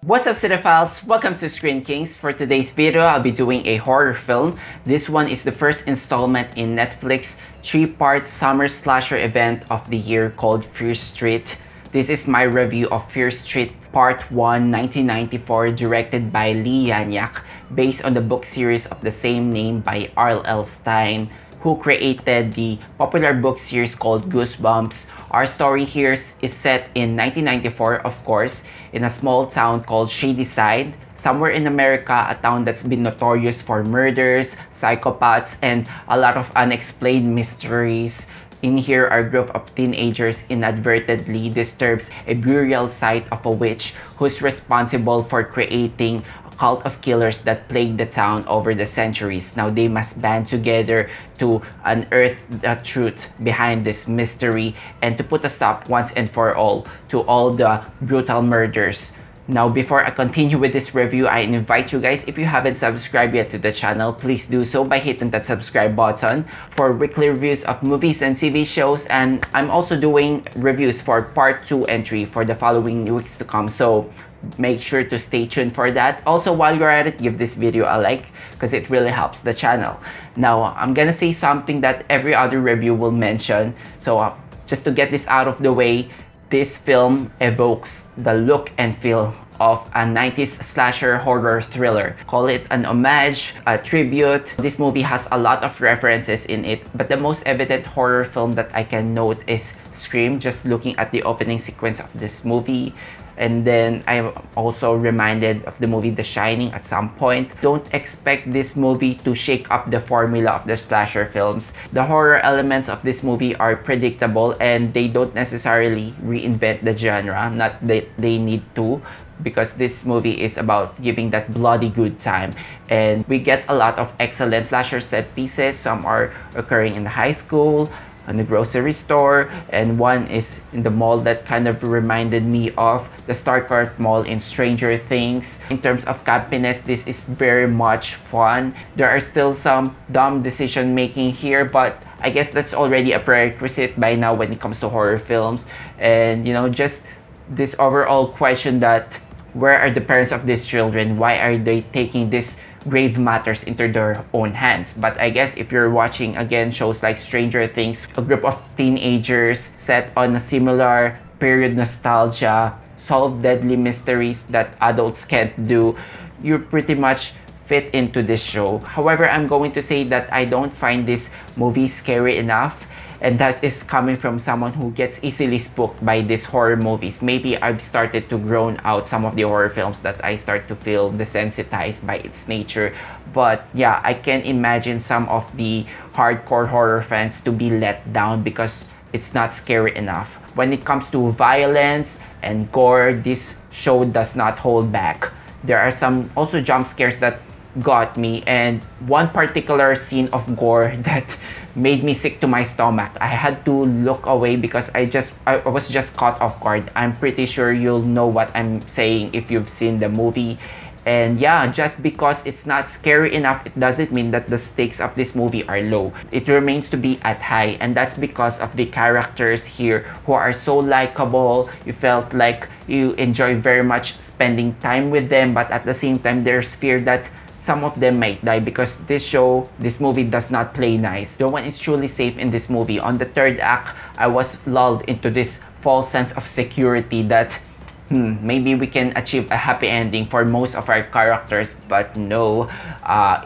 What's up, cinephiles? Welcome to Screen Kings. For today's video, I'll be doing a horror film. This one is the first installment in Netflix 3-part summer slasher event of the year called Fear Street. This is my review of Fear Street Part 1, 1994, directed by Leigh, based on the book series of the same name by R.L. Stine, who created the popular book series called Goosebumps. Our story here is set in 1994, of course, in a small town called Shadyside, somewhere in America, a town that's been notorious for murders, psychopaths, and a lot of unexplained mysteries. In here, our group of teenagers inadvertently disturbs a burial site of a witch who's responsible for creating cult of killers that plagued the town over the centuries. Now they must band together to unearth the truth behind this mystery and to put a stop once and for all to all the brutal murders. Now, before I continue with this review, I invite you guys, if you haven't subscribed yet to the channel, please do so by hitting that subscribe button for weekly reviews of movies and TV shows. And I'm also doing reviews for part 2 and 3 for the following weeks to come. So make sure to stay tuned for that. Also, while you're at it, give this video a like because it really helps the channel. Now, I'm gonna say something that every other review will mention. So just to get this out of the way, this film evokes the look and feel of a 90s slasher horror thriller. Call it an homage, a tribute. This movie has a lot of references in it, but the most evident horror film that I can note is Scream, just looking at the opening sequence of this movie. And then I'm also reminded of the movie The Shining at some point. Don't expect this movie to shake up the formula of the slasher films. The horror elements of this movie are predictable and they don't necessarily reinvent the genre, not that they need to, because this movie is about giving that bloody good time. And we get a lot of excellent slasher set pieces. Some are occurring in the high school, in the grocery store, and one is in the mall that kind of reminded me of the Starcourt Mall in Stranger Things. In terms of campiness, this is very much fun. There are still some dumb decision making here, but I guess that's already a prerequisite by now when it comes to horror films. And you know, just this overall question that where are the parents of these children? Why are they taking this grave matters into their own hands? But I guess if you're watching again shows like Stranger Things, a group of teenagers set on a similar period nostalgia, solve deadly mysteries that adults can't do, you pretty much fit into this show. However, I'm going to say that I don't find this movie scary enough. And that is coming from someone who gets easily spooked by these horror movies. Maybe I've started to grown out some of the horror films that I start to feel desensitized by its nature. But yeah, I can imagine some of the hardcore horror fans to be let down because it's not scary enough. When it comes to violence and gore, this show does not hold back. There are some also jump scares that got me, and one particular scene of gore that made me sick to my stomach. I had to look away because I was just caught off guard. I'm pretty sure you'll know what I'm saying if you've seen the movie. And yeah, just because it's not scary enough, it doesn't mean that the stakes of this movie are low. It remains to be at high, and that's because of the characters here who are so likable. You felt like you enjoy very much spending time with them, but at the same time, there's fear that some of them might die because this movie does not play nice. No one is truly safe in this movie. On the third act, I was lulled into this false sense of security that maybe we can achieve a happy ending for most of our characters, but no,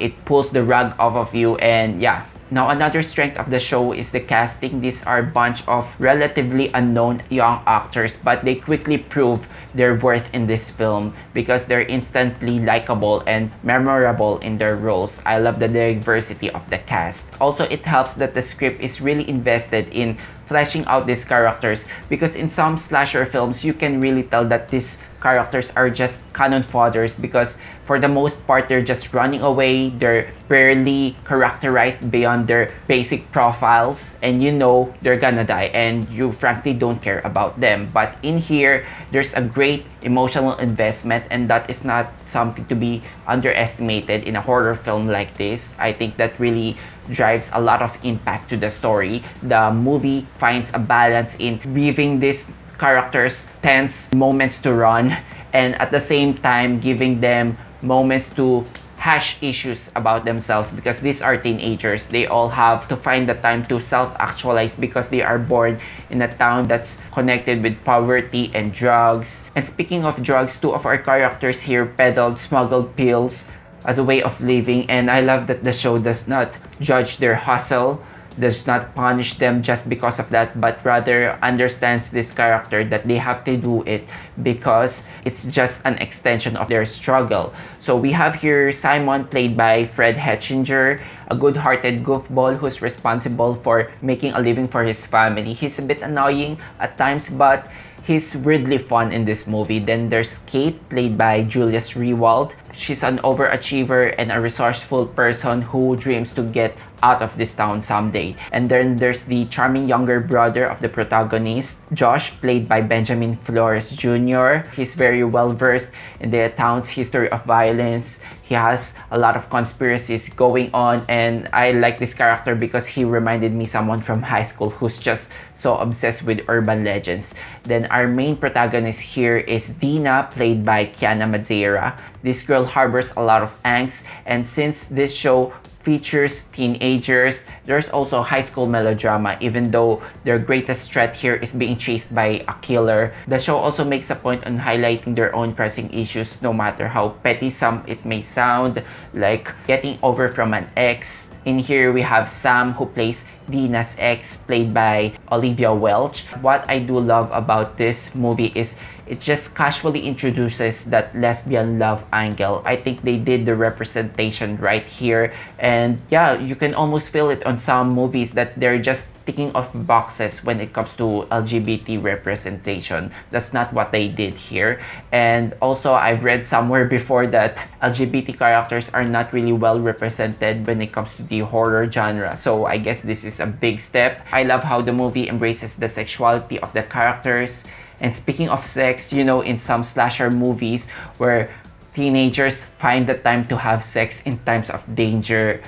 it pulls the rug off of you. And yeah, now another strength of the show is the casting. These are a bunch of relatively unknown young actors, but they quickly prove their worth in this film because they're instantly likable and memorable in their roles. I love the diversity of the cast. Also, it helps that the script is really invested in fleshing out these characters, because in some slasher films you can really tell that these characters are just cannon fodders because for the most part they're just running away, they're barely characterized beyond their basic profiles, and you know they're gonna die and you frankly don't care about them. But in here, there's a great emotional investment, and that is not something to be underestimated in a horror film like this. I think that really drives a lot of impact to the story. The movie finds a balance in giving these characters tense moments to run and at the same time giving them moments to hash issues about themselves, because these are teenagers. They all have to find the time to self-actualize because they are born in a town that's connected with poverty and drugs. And speaking of drugs, two of our characters here peddled smuggled pills as a way of living, and I love that the show does not judge their hustle, does not punish them just because of that, but rather understands this character that they have to do it because it's just an extension of their struggle. So we have here Simon, played by Fred Hechinger, a good-hearted goofball who's responsible for making a living for his family. He's a bit annoying at times, but he's weirdly fun in this movie. Then there's Kate, played by Julius Rehwald. She's an overachiever and a resourceful person who dreams to get out of this town someday. And then there's the charming younger brother of the protagonist, Josh, played by Benjamin Flores Jr. He's very well versed in the town's history of violence. He has a lot of conspiracies going on, and I like this character because he reminded me someone from high school who's just so obsessed with urban legends. Then our main protagonist here is Dina, played by Kiana Madeira. This girl harbors a lot of angst, and since this show features teenagers, there's also high school melodrama, even though their greatest threat here is being chased by a killer. The show also makes a point on highlighting their own pressing issues, no matter how petty some it may sound, like getting over from an ex. In here we have Sam, who plays Dina's ex, played by Olivia Welch. What I do love about this movie is it just casually introduces that lesbian love angle. I think they did the representation right here, and yeah, you can almost feel it on some movies that they're just ticking off boxes when it comes to LGBT representation. That's not what they did here. And also, I've read somewhere before that LGBT characters are not really well represented when it comes to the horror genre. So I guess this is a big step. I love how the movie embraces the sexuality of the characters. And speaking of sex, you know, in some slasher movies where teenagers find the time to have sex in times of danger,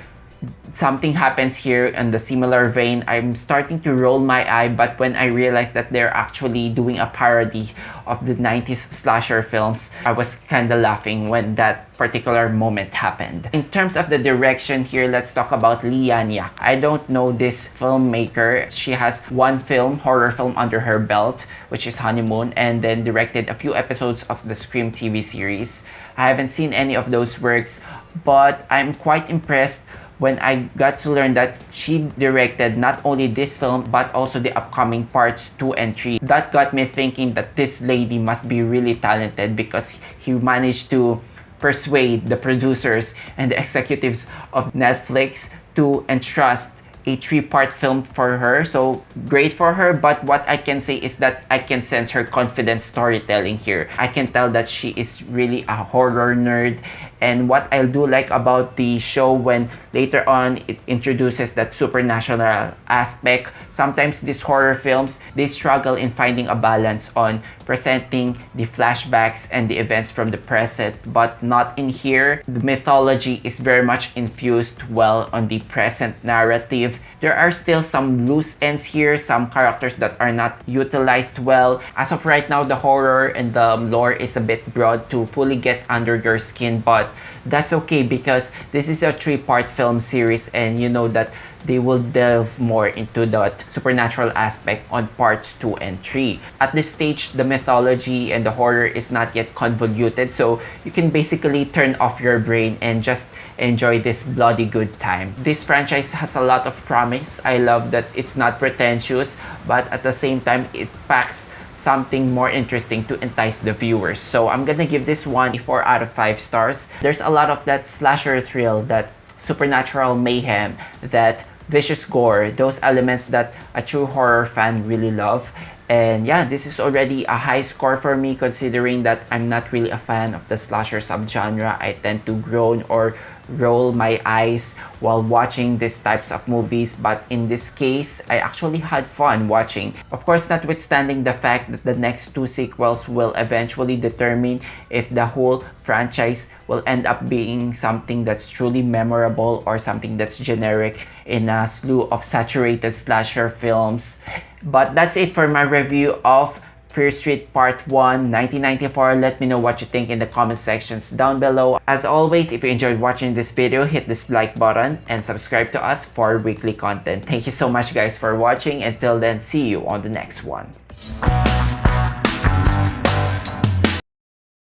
something happens here in the similar vein. I'm starting to roll my eye, but when I realized that they're actually doing a parody of the 90s slasher films, I was kinda laughing when that particular moment happened. In terms of the direction here, let's talk about Janiak. I don't know this filmmaker. She has one horror film under her belt, which is Honeymoon, and then directed a few episodes of the Scream TV series. I haven't seen any of those works, but I'm quite impressed when I got to learn that she directed not only this film but also the upcoming parts 2 and 3. That got me thinking that this lady must be really talented, because he managed to persuade the producers and the executives of Netflix to entrust a 3-part film for her. So great for her, but what I can say is that I can sense her confident storytelling here. I can tell that she is really a horror nerd, and what I do like about the show, when later on it introduces that supernatural aspect, sometimes these horror films, they struggle in finding a balance on presenting the flashbacks and the events from the present, but not in here. The mythology is very much infused well on the present narrative. There are still some loose ends here, some characters that are not utilized well. As of right now, the horror and the lore is a bit broad to fully get under your skin, but that's okay because this is a 3-part film series, and you know that they will delve more into that supernatural aspect on parts 2 and 3. At this stage, the mythology and the horror is not yet convoluted, so you can basically turn off your brain and just enjoy this bloody good time. This franchise has a lot of promise. I love that it's not pretentious, but at the same time, it packs something more interesting to entice the viewers. So I'm gonna give this one a 4 out of 5 stars. There's a lot of that slasher thrill, that supernatural mayhem, that vicious gore, those elements that a true horror fan really love. And yeah, this is already a high score for me, considering that I'm not really a fan of the slasher subgenre. I tend to groan or roll my eyes while watching these types of movies, but in this case, I actually had fun watching. Of course, notwithstanding the fact that the next 2 sequels will eventually determine if the whole franchise will end up being something that's truly memorable or something that's generic in a slew of saturated slasher films. But that's it for my review of Fear Street Part 1, 1994. Let me know what you think in the comment sections down below. As always, if you enjoyed watching this video, hit this like button and subscribe to us for weekly content. Thank you so much guys for watching. Until then, see you on the next one.